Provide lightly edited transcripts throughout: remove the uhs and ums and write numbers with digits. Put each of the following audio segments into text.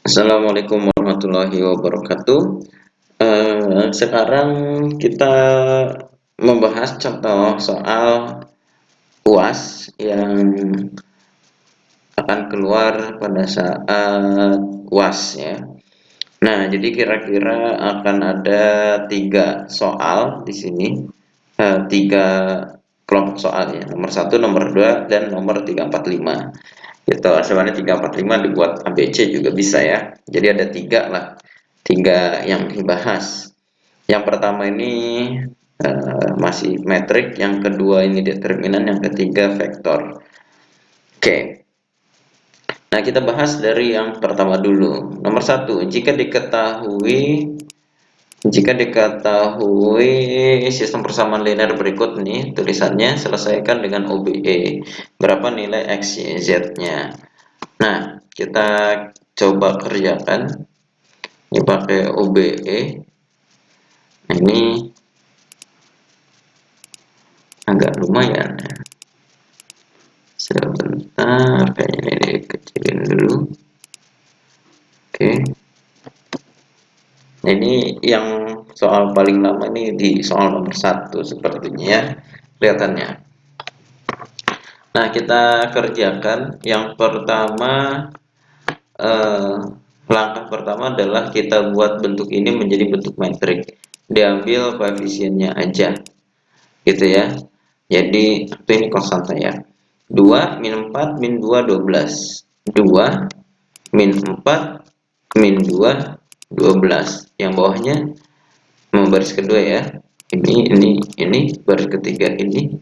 Assalamualaikum warahmatullahi wabarakatuh. Sekarang kita membahas contoh soal UAS yang akan keluar pada saat UAS ya. Nah, jadi kira-kira akan ada 3 soal di sini, 3 kelompok soal ya, nomor 1, nomor 2, dan nomor 3, 4, 5. Gitu, sebenarnya 3, 4, 5 dibuat ABC juga bisa ya. Jadi ada 3 lah, 3 yang dibahas. Yang pertama ini masih metrik, yang kedua ini determinan, yang ketiga vektor. Oke, nah kita bahas dari yang pertama dulu. Nomor 1, jika diketahui sistem persamaan linear berikut nih tulisannya, selesaikan dengan OBE. Berapa nilai X, Y, Z-nya? Nah, kita coba kerjakan. Ini pakai OBE. Nah, ini agak lumayan ya. Sebentar, kayaknya ini dikecilin dulu. Oke. Nah, ini yang soal paling lama ini di soal nomor 1 sepertinya ya, kelihatannya. Nah, kita kerjakan. Yang pertama, eh, langkah pertama adalah kita buat bentuk ini menjadi bentuk metrik. Diambil koefisiennya aja, gitu ya. Jadi, ini konstanta ya. 2 min 4 min 2 12. 2 min 4 min 2 12. Yang bawahnya baris kedua ya. Ini baris ketiga ini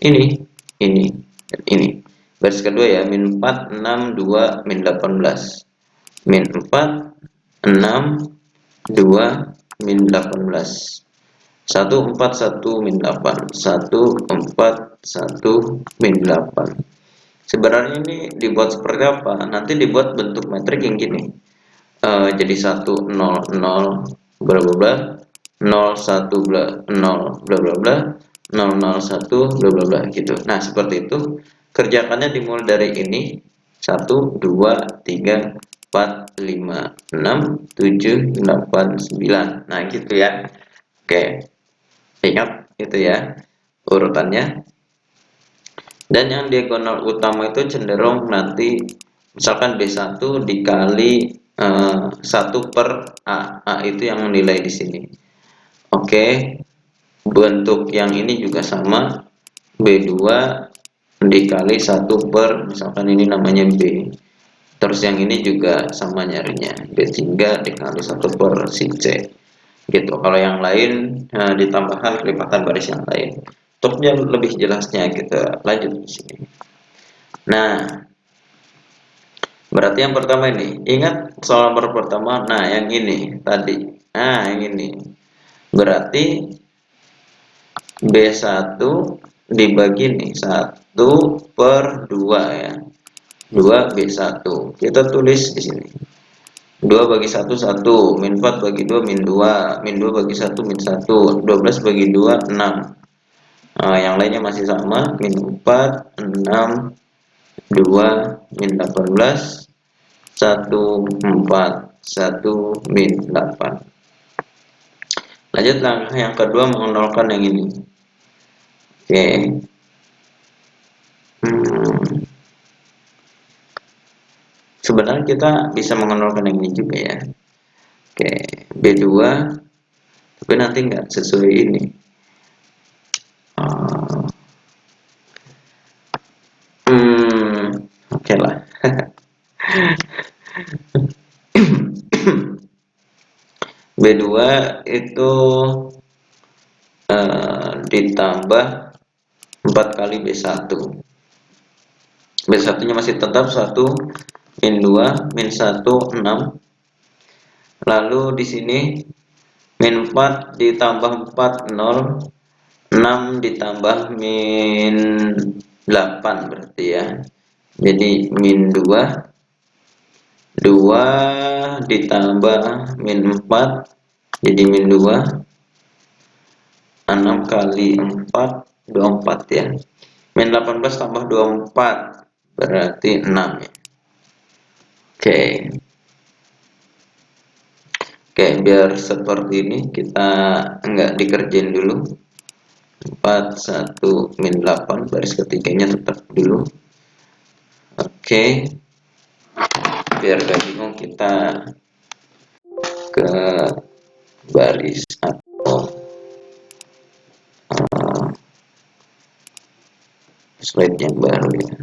ini dan ini. Baris kedua ya, min 4 6 2 min 18. Min 4 6 2 min 18. 1 4 1 min 8. 1 4 1 min 8. Sebenarnya ini dibuat seperti apa? Nanti dibuat bentuk metrik yang gini. Jadi 1 0 0 bla bla bla, 0 1 bla 0 bla bla bla, 0 0 1 bla bla bla gitu. Nah, seperti itu. Kerjakannya dimulai dari ini. 1 2 3 4 5 6 7 8 9. Nah, gitu ya. Oke. Ingat itu ya urutannya. Dan yang diagonal utama itu cenderung nanti misalkan B1 dikali 1 per A. A itu yang nilai di sini. Oke. Bentuk yang ini juga sama. B2 dikali 1 per, misalkan ini namanya B. Terus yang ini juga sama nyarinya. B3 dikali 1 per si C. Gitu. Kalau yang lain ditambahkan kelipatan baris yang lain. Untuknya lebih jelasnya kita lanjut di sini. Nah, berarti yang pertama ini, ingat soal nomor pertama. Nah, yang ini tadi. Nah, yang ini. Berarti B1 dibagi nih 1 per 2 ya. 2 B1. Kita tulis di sini. 2 bagi 1 1, min 4 bagi 2 min 2, min 2 bagi 1 min 1, 12 bagi 2 6. Nah, yang lainnya masih sama, min 4, 6, 2, min 18, 1, 4, 1, min 8. Lanjut langkah yang kedua, mengenolkan yang ini. Oke. Sebenarnya kita bisa mengenolkan yang ini juga ya. Oke, B2, tapi nanti nggak sesuai ini. Oke lah. B2 itu ditambah 4 kali B1. B1 nya masih tetap 1 min 2 min 1 6. Lalu di sini min 4 ditambah 4 0, 6 ditambah min 8 berarti ya. Jadi min 2, 2 ditambah min 4 jadi min 2, 6 kali 4 24 ya. Min 18 tambah 24 berarti 6 ya. Oke. Oke, biar seperti ini kita enggak dikerjain dulu. 4 1 min 8 baris ketiganya tetap dulu. Oke, biar gak bingung kita ke baris atau slide yang baru ya.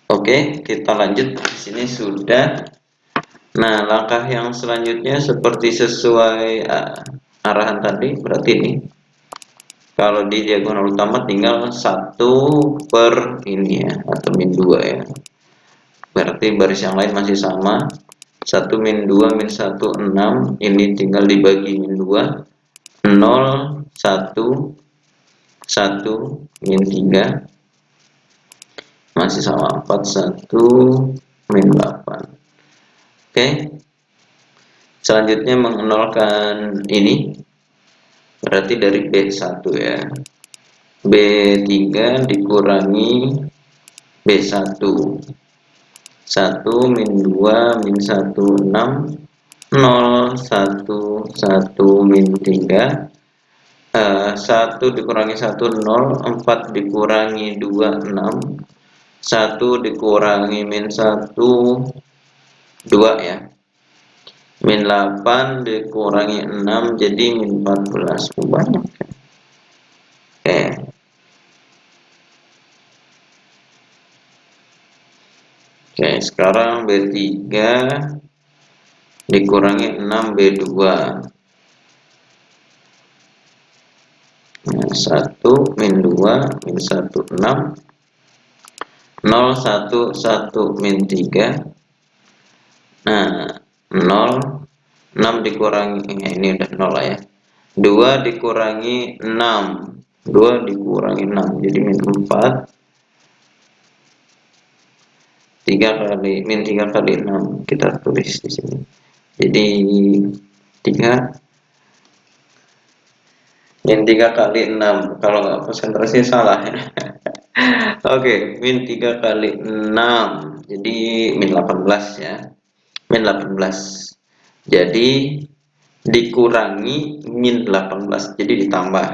Oke, kita lanjut. Di sini sudah. Nah, langkah yang selanjutnya seperti sesuai arahan tadi, berarti ini kalau di diagonal utama tinggal 1 per ini ya, atau min 2 ya. Berarti baris yang lain masih sama. 1 min 2 min 1 6, ini tinggal dibagi min 2. 0 1 1 min 3 masih sama 4 1 min 8. Oke. Selanjutnya mengenolkan ini berarti dari B1 ya. B3 dikurangi B1. 1 min 2 min 1 6, 0 1 1 min 3, 1 dikurangi 1 0, 4 dikurangi 2 6, 1 dikurangi min 1 2 ya, min 8 dikurangi 6 jadi min 14. Banyak ya. Oke, sekarang B3 dikurangi 6 B2. Nah, 1 min 2 min 1 6, 0 1 1 min 3. Nah, 0 6 dikurangi ini udah 0 lah ya. 2 dikurangi 6, 2 dikurangi 6 jadi min 4. 3 kali min 3 kali 6 kita tulis di sini. Jadi 3 min 3 kali 6, kalau nggak konsentrasi salah ya. Oke, min 3 kali 6 jadi min 18 ya. Min 18. Jadi dikurangi min 18 jadi ditambah.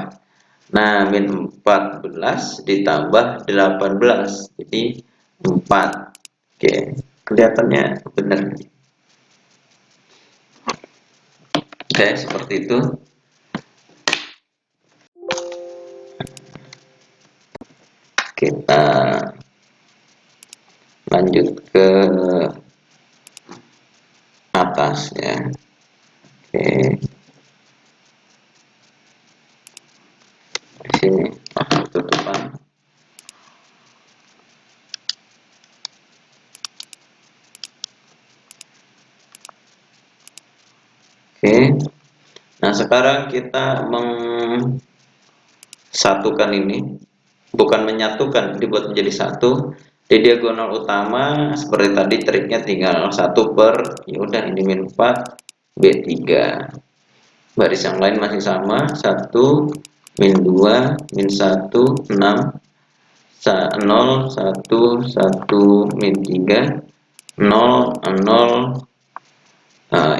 Nah, min 14 ditambah 18 jadi 4. Oke, kelihatannya benar. Oke, seperti itu. Kita lanjut ke atas ya. Oke. Di sini itu depan. Oke. Nah, sekarang kita mengsatukan ini, bukan menyatukan, dibuat menjadi satu. Di diagonal utama seperti tadi triknya tinggal 1 per, ya udah ini min 4 B3. Baris yang lain masih sama, 1 min 2 min 1 6, 0 1 1 min 3, 0 0,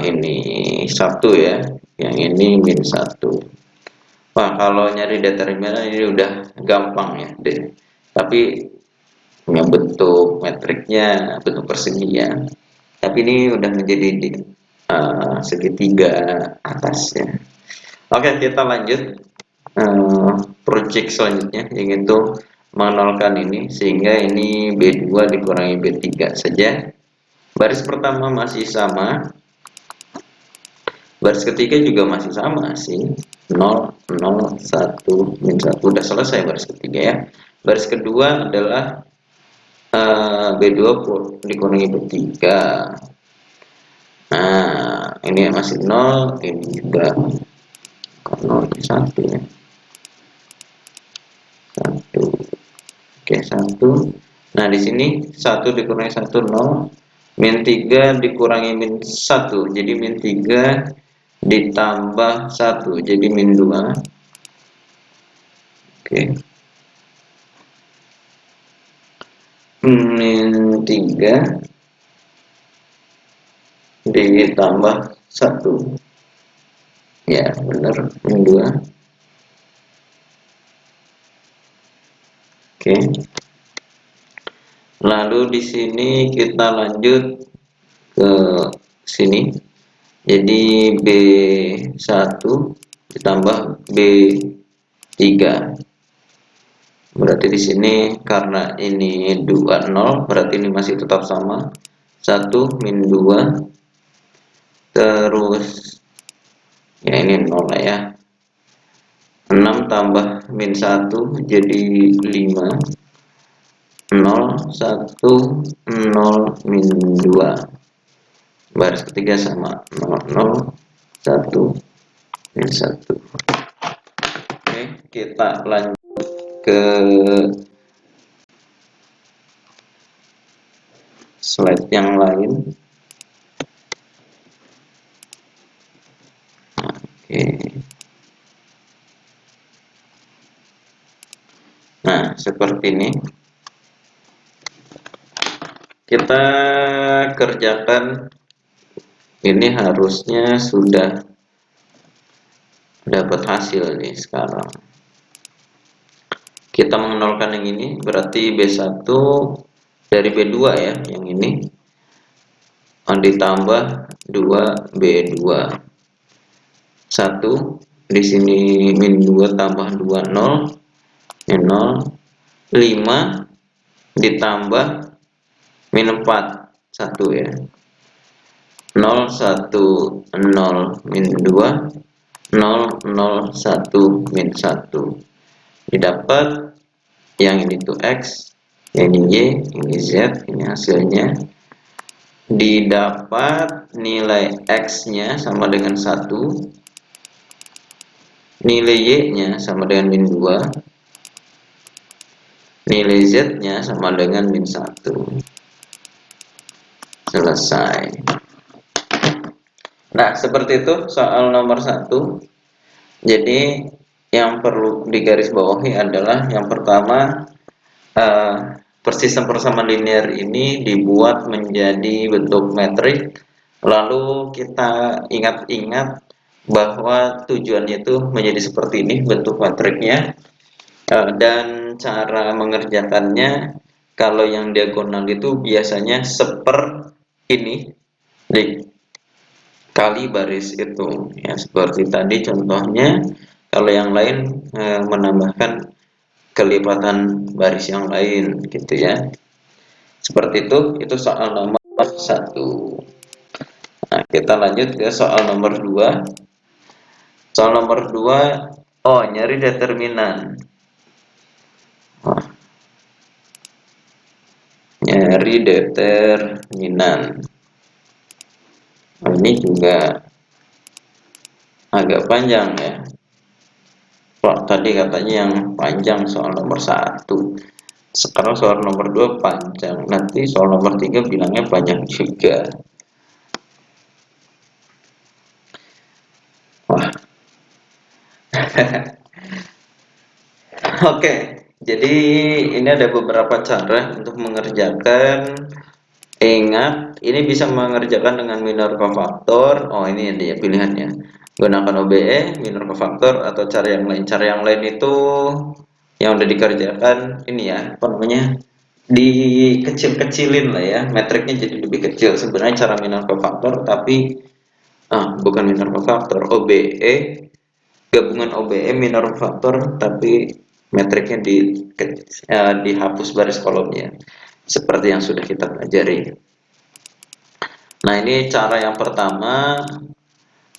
ini 1 ya, yang ini min 1. Wah, kalau nyari determinan ini udah gampang ya deh. Tapi punya bentuk metriknya bentuk persegi ya. Tapi ini udah menjadi di segitiga atas ya. Oke, kita lanjut project selanjutnya, yaitu menolkan ini sehingga ini B2 dikurangi B3 saja. Baris pertama masih sama, baris ketiga juga masih sama sih, 0 0 1 min 1. Udah selesai baris ketiga ya. Baris kedua adalah B2 dikurangi B3. Nah, ini masih 0, ini juga 0 1 ya. 1. Oke, 1. Nah, di sini 1 dikurangi 1 0, min 3 dikurangi min 1 jadi min 3 ditambah 1 jadi min 2. Oke. min 3 ditambah 1. Ya, benar, min 2. Oke. Lalu di sini kita lanjut ke sini. Jadi B1 ditambah B3. Berarti di sini karena ini 20, berarti ini masih tetap sama. 1 min 2, terus ya ini 0 lah ya. 6 tambah min 1 jadi 5. 0 1 0 min 2. Baris ketiga sama 0 0 1 min 1. Oke, kita lanjut ke slide yang lain. Oke. Nah, seperti ini. Kita kerjakan, ini harusnya sudah dapat hasil nih sekarang. Kita mengenolkan yang ini, berarti B1 dari B2 ya, yang ini ditambah 2B2. 1 di sini min 2 tambah 2 0 min 0. 5 ditambah min 4 1 ya. 0 1 0 min 2 0 0 1 min 1. Didapat yang ini tuh X, yang ini Y, ini Z, ini hasilnya. Didapat nilai X-nya sama dengan 1, nilai Y-nya sama dengan min 2, nilai Z-nya sama dengan min 1. Selesai. Nah, seperti itu soal nomor 1. Jadi yang perlu digarisbawahi adalah yang pertama, persistem persamaan linear ini dibuat menjadi bentuk metrik. Lalu kita ingat-ingat bahwa tujuannya itu menjadi seperti ini bentuk metriknya. Dan cara mengerjakannya, kalau yang diagonal itu biasanya seper ini dikali baris itu ya, seperti tadi contohnya. Kalau yang lain menambahkan kelipatan baris yang lain gitu ya, seperti itu soal nomor 1. Nah, kita lanjut ke soal nomor 2. Soal nomor 2, nyari determinan. Nyari determinan. Ini juga agak panjang ya. Tadi katanya yang panjang soal nomor 1. Sekarang soal nomor 2 panjang. Nanti soal nomor 3 bilangnya panjang juga. Wah. Oke, jadi ini ada beberapa cara untuk mengerjakan. Ingat, ini bisa mengerjakan dengan minor cofaktor. Ini dia pilihannya. Gunakan OBE, minor cofaktor, atau cara yang lain. Cara yang lain itu yang udah dikerjakan ini ya, apa namanya? Dikecil-kecilin lah ya, metriknya jadi lebih kecil. Sebenarnya cara minor cofaktor, tapi bukan minor cofaktor, OBE, gabungan OBE minor cofaktor, tapi metriknya dihapus baris kolomnya, seperti yang sudah kita pelajari. Nah, ini cara yang pertama,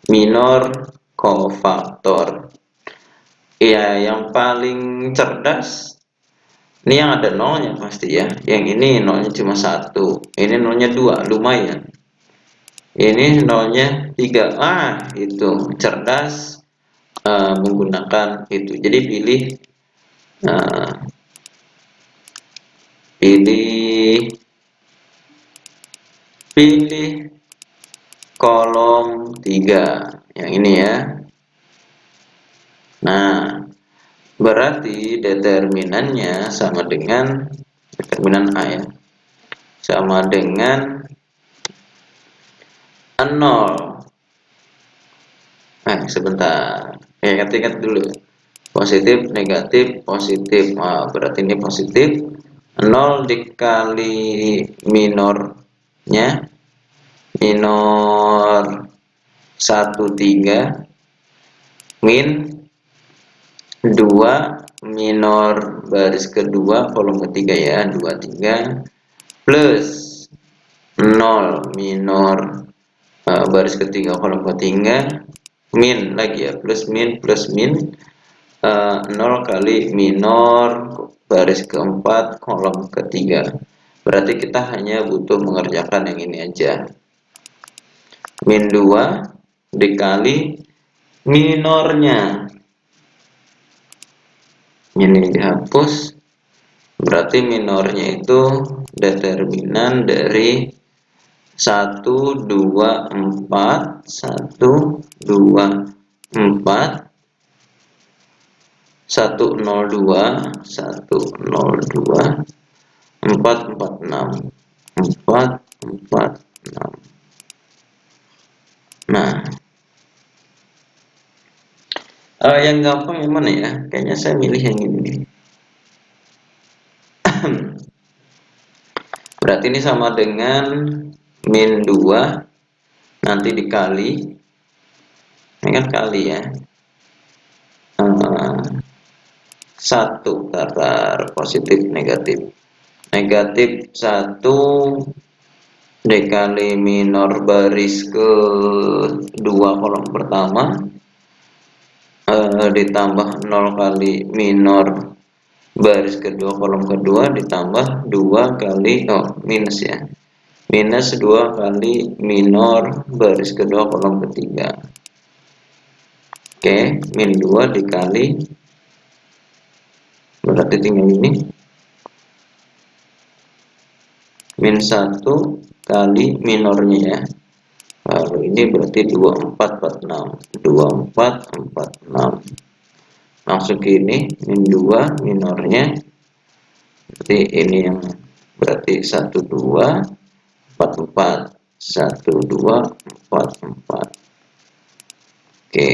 minor cofaktor. Ya, yang paling cerdas ini yang ada nolnya pasti ya. Yang ini nolnya cuma 1, ini nolnya 2, lumayan. Ini nolnya 3. Itu cerdas menggunakan itu. Jadi pilih kolom 3 yang ini ya. Nah, berarti determinannya sama dengan determinan A ya. sama dengan 0. Sebentar, ingat-ingat dulu, positif negatif positif. Berarti ini positif. 0 dikali minornya, minor 13 min 2 minor baris kedua kolom ketiga ya, 23 plus 0 minor baris ketiga kolom ketiga min lagi ya, plus min 0 kali minor baris keempat kolom ketiga. Berarti kita hanya butuh mengerjakan yang ini aja, min 2 dikali minornya, ini dihapus. Berarti minornya itu determinan dari 1, 2, 4 1, 2, 4 102 102 446 446. Nah, yang gampang yang mana ya? Kayaknya saya milih yang ini nih. Berarti ini sama dengan min 2 nanti dikali, ini kan kali ya, 1 tatar positif negatif, negatif 1 dikali minor baris ke 2 kolom pertama ditambah 0 kali minor baris kedua kolom kedua ditambah 2 kali minus ya, minus 2 kali minor baris kedua kolom ketiga. Oke, min 2 dikali, berarti tinggal ini, min 1 kali minornya ya. Lalu ini berarti 2446 2446. Langsung ke ini, min 2 minornya, berarti ini yang berarti 1244 1244. Oke,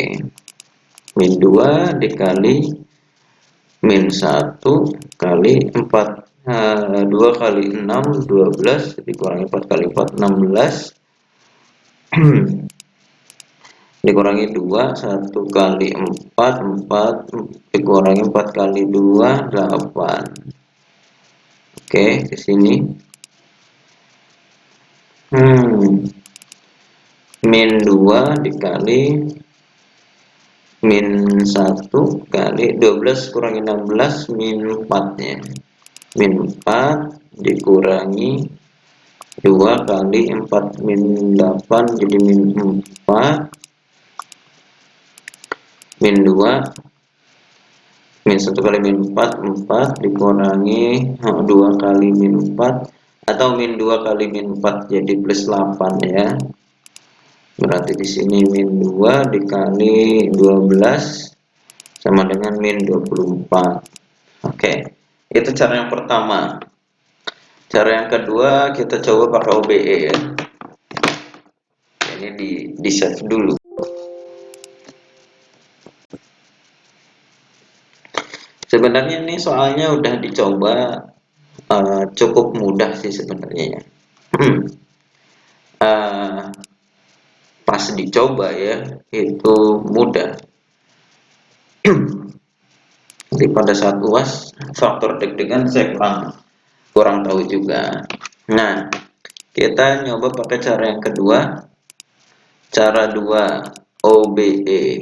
min 2 dikali min 1 kali 4, 2 kali 6 12 dikurangi 4 kali 4 16 dikurangi 2 1 kali 4 4 dikurangi 4 kali 2 8. Oke, di sini min 2 dikali min 1 kali 12 kurangi 16 min 4 nya, min 4 dikurangi 2 kali 4 min 8 jadi min 4, min 2 min 1 kali min 4 4 dikurangi 2 kali min 4 atau min 2 kali min 4 jadi plus 8 ya. Berarti di sini min 2 dikali 12 sama dengan min 24. Oke, itu cara yang pertama. Cara yang kedua kita coba pakai OBE ya. Ini di save dulu. Sebenarnya ini soalnya udah dicoba, cukup mudah sih sebenarnya ya. Pas dicoba ya itu mudah. Jadi pada saat UAS faktor deg-degan saya kurang tahu juga. Nah, kita nyoba pakai cara yang kedua, cara 2 OBE.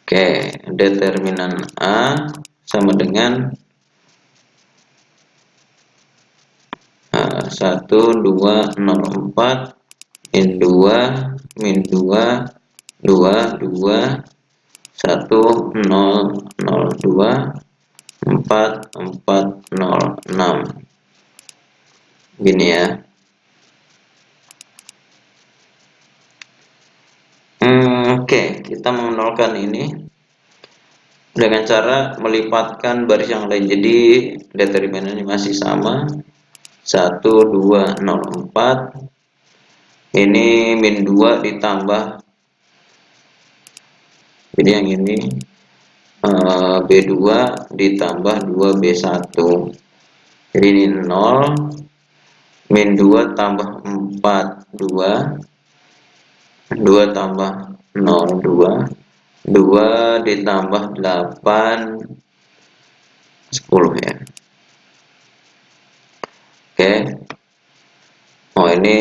Oke, determinan A sama dengan 1 2 0 4 min 2 min 2 2 2 1 0 0 2 4 4 0 6 gini ya. Oke, kita menolkan ini dengan cara melipatkan baris yang lain. Jadi determinannya masih sama, 1 2 0 4. Ini min 2 ditambah, jadi yang ini B2 ditambah 2B1. Jadi ini 0 min 2 tambah 4 2 2 tambah 0 2 2 ditambah 8 10 ya. Oke. Oh ini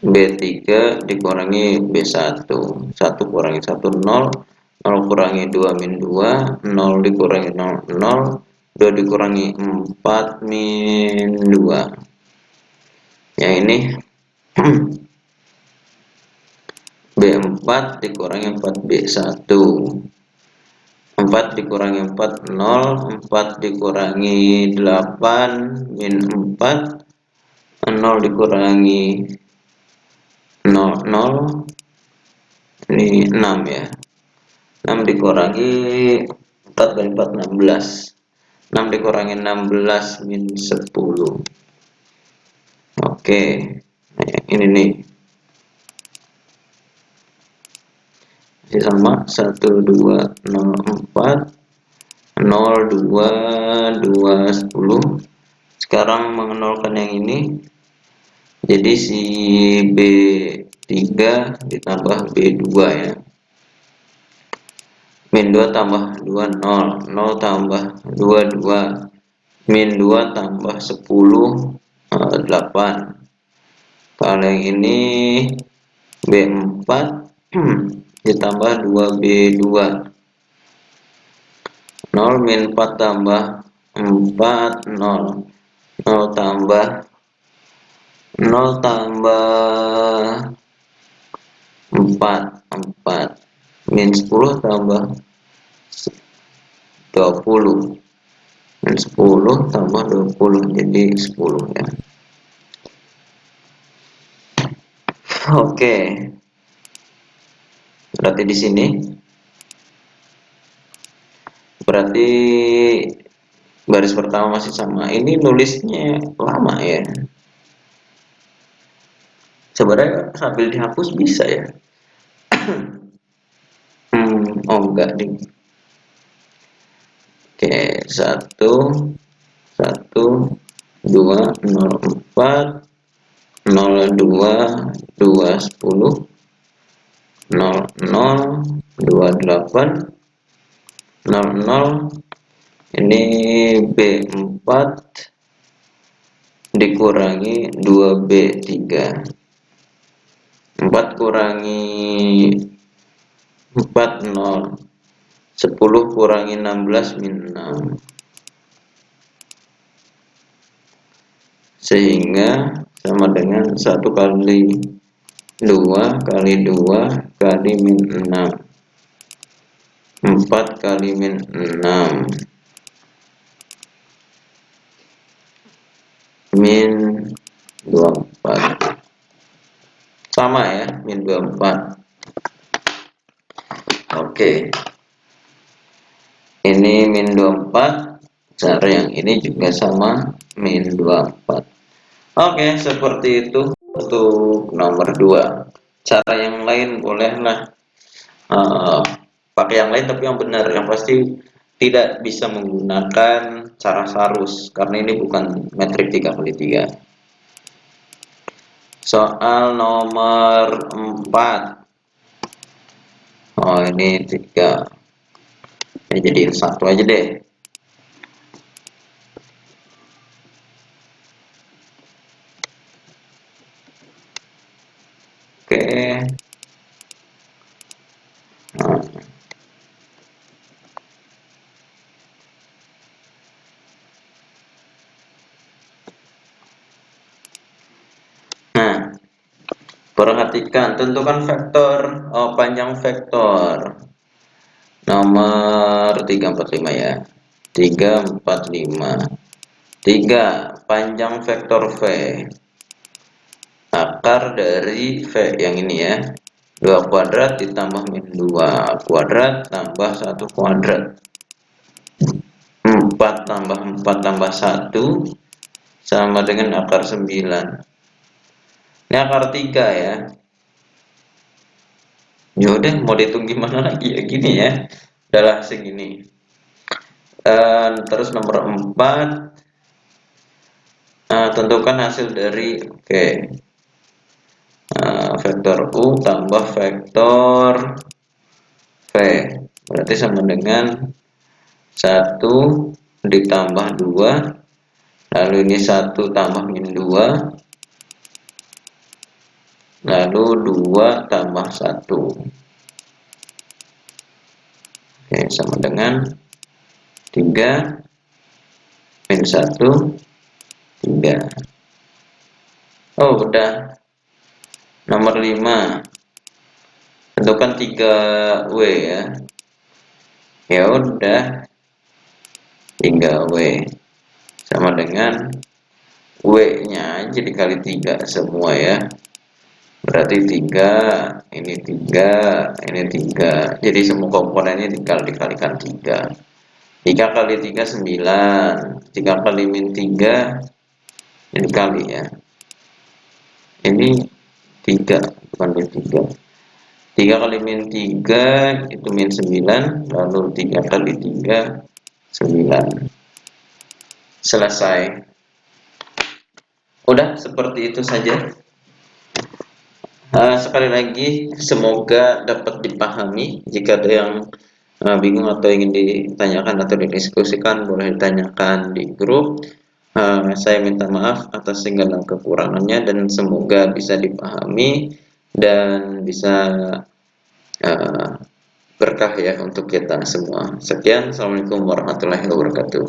B3 dikurangi B1, 1 kurangi 1 0, 0 kurangi 2 min 2, 0 dikurangi 0 0, 2 dikurangi 4 min 2. Yang ini B4 dikurangi 4B1, 4 dikurangi 4 0, 4 dikurangi 8 min 4, 0 dikurangi 0 0, ini 6 ya, 6 dikurangi 4 kali 4 16, 6 dikurangi 16 min 10. Oke, nah yang ini nih masih sama, 1 2 0 4 0 2 2 10. Sekarang mengenolkan yang ini, jadi si B3 ditambah B2 ya, min 2 tambah 2 0, 0 tambah 2 2, min 2 tambah 10 8. Kalau yang ini B4 ditambah 2B2, 0 min 4 tambah 4 0, 0 tambah 0 tambah 4 4, min 10 tambah 20, min 10 tambah 20 jadi 10 ya. Oke, berarti di sini berarti baris pertama masih sama. Ini nulisnya lama ya, sebenarnya sambil dihapus bisa ya. Oh enggak ding. Oke, 1 1 2 0 4 0 2 2 10 0 0 2 8 0 0. Ini B4 dikurangi 2B3, 4 kurangi 4 0, 10 kurangi 16 min 6, sehingga sama dengan 1 kali 2 kali 2 kali min 6, 4 kali min 6 min 24, sama ya, min 24. Oke, ini min 24, cara yang ini juga sama, min 24. Oke, seperti itu untuk nomor 2. Cara yang lain bolehlah pakai yang lain, tapi yang benar, yang pasti tidak bisa menggunakan cara sarus karena ini bukan metrik 3x3. Soal nomor 4. Oh ini 3, ini jadiin 1 aja deh. Oke. Nah, perhatikan, tentukan vektor panjang vektor nomor 3 4 5 ya. 3 4 5. 3 panjang vektor V, akar dari V yang ini ya, 2 kuadrat ditambah min 2 kuadrat tambah 1 kuadrat. 4 tambah 4 tambah 1 sama dengan akar 9. Ini akar 3 ya. Yaudah, mau dihitung gimana lagi ya, gini ya. Udahlah segini. Terus nomor 4, tentukan hasil dari vektor U tambah vektor V. Berarti sama dengan 1 ditambah 2, lalu ini 1 tambah min 2, lalu 2 tambah 1. Oke, sama dengan 3 min 1, 3. Oh, udah. Nomor 5, tentukan 3W ya. Ya udah, 3W sama dengan W-nya aja dikali 3 semua ya. Berarti 3, ini 3, ini 3. Jadi semua komponennya dikalikan 3. 3 kali 3 9. 3 kali min 3 ini kali ya. Ini 3 bukan min 3. 3 kali min 3 itu min 9, lalu 3 kali 3 9. Selesai. Udah, seperti itu saja. Sekali lagi, semoga dapat dipahami. Jika ada yang bingung atau ingin ditanyakan atau didiskusikan, boleh ditanyakan di grup. Saya minta maaf atas segala kekurangannya dan semoga bisa dipahami dan bisa berkah ya untuk kita semua. Sekian, assalamualaikum warahmatullahi wabarakatuh.